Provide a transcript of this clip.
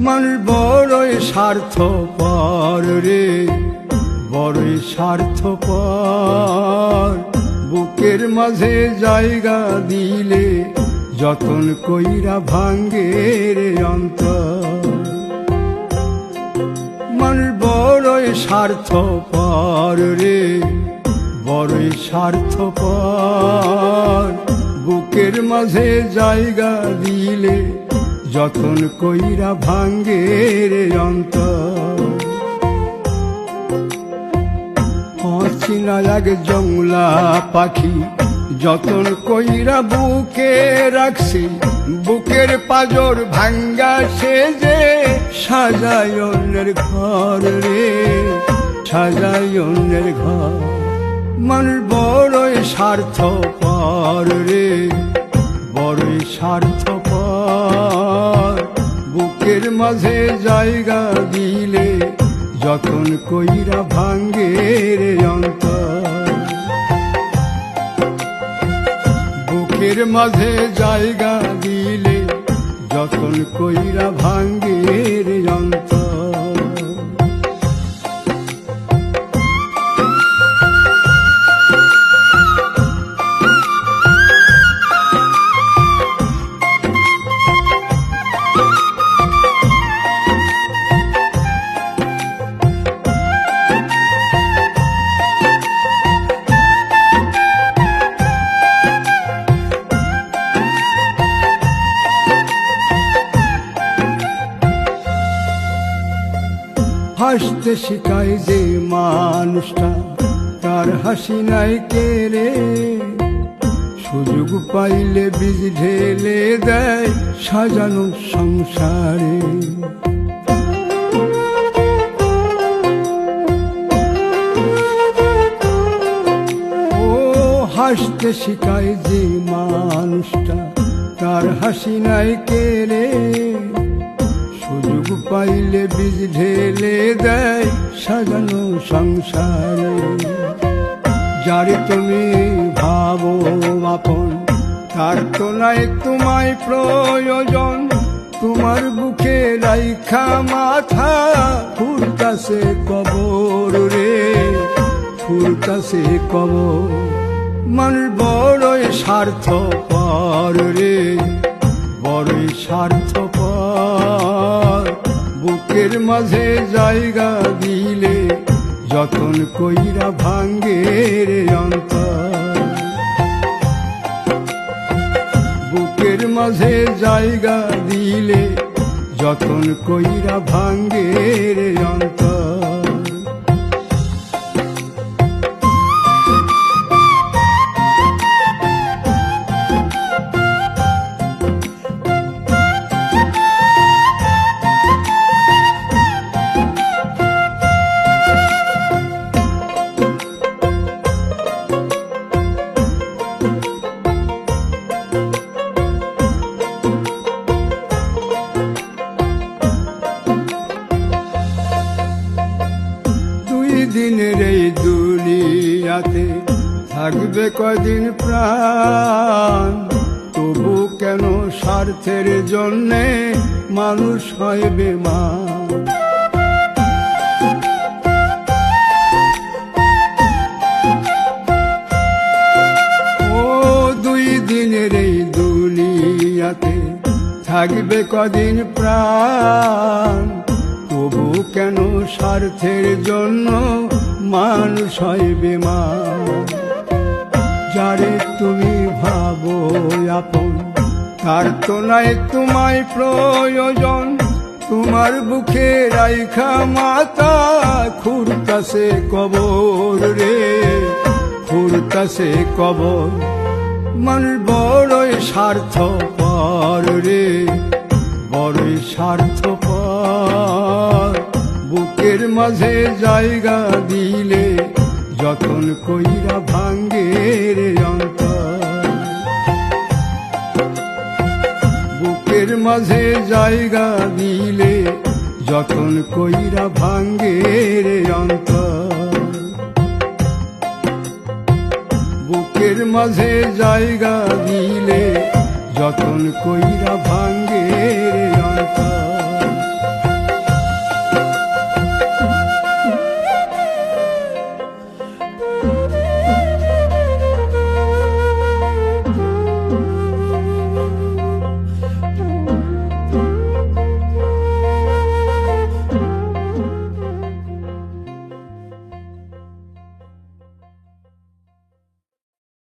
মানুষ বড়ই স্বার্থপর রে, বড়ই স্বার্থপর। বুকের মাঝে জায়গা দিলে যতন কইরা ভাঙ্গে রে অন্তর। মানুষ বড়ই স্বার্থপর রে, বড়ই স্বার্থপর। বুকের মাঝে জায়গা দিলে যতন কইরা ভাঙ্গে রে অন্তর। অচিনা এক জংলা পাখি যতন কইরা বুকে রাখছি, বুকের পাজর ভাঙ্গা সে যে সাজায় অন্যের ঘর রে, সাজায় অন্যের ঘর। মানুষ বড়ই স্বার্থপর রে, বড়ই স্বার্থপর। বুকের মাঝে জায়গা দিলে যতন কইরা ভাঙ্গে রে অন্তর। বুকের মাঝে জায়গা দিলে যতন কইরা ভাঙ্গে রে অন্তর। হাসতে শিখায় যে মানুষটা, তার হাসি নাই কেড়ে। সুযোগ পাইলে বীজ ঢেলে দেয় সাজানো সংসারে। ও হাসতে শিখায় যে মানুষটা, তার হাসি নাই কেড়ে। সুযোগ পাইলে বীজ ঢেলে দেয় সাজানো সংসারে। যারে তুমি ভাবো আপন, তার তো নাই তোমায় প্রয়োজন। তোমার বুকে রাইখা মাথা ফুলতাছে কবর রে, ফুলতাছে কবর। মানুষ বড়ই স্বার্থপর রে, বড়ই স্বার্থপর। বুকের মাঝে জায়গা দিলে যতন কইরা ভাঙ্গে রে অন্তর। বুকের মাঝে জায়গা দিলে যতন কইরা ভাঙ্গে রে অন্তর। দিনের এই দুনিয়াতে থাকবে কয়দিন প্রাণ, তবু কেন স্বার্থের জন্যে মানুষ হয় বেমান। ও দুই দিনের এই দুনিয়াতে থাকবে কদিন প্রাণ, তবু কেন স্বার্থের জন্য মানুষ হয় বেমান। যারে তুমি ভাবো আপন, তার তো নাই তোমায় প্রয়োজন। তোমার বুকে রাইখা মাথা খুঁড়তাছে কবর রে, খুঁড়তাছে কবর। মানুষ বড়ই স্বার্থপর রে, বড়ই স্বার্থপর। বুকের মাঝে জায়গা দিলে যতন কইরা ভাঙ্গে রে অন্তর। বুকের মাঝে জায়গা দিলে যতন কইরা ভাঙ্গে রে অন্তর। বুকের মাঝে জায়গা দিলে যতন কইরা ভাঙ্গে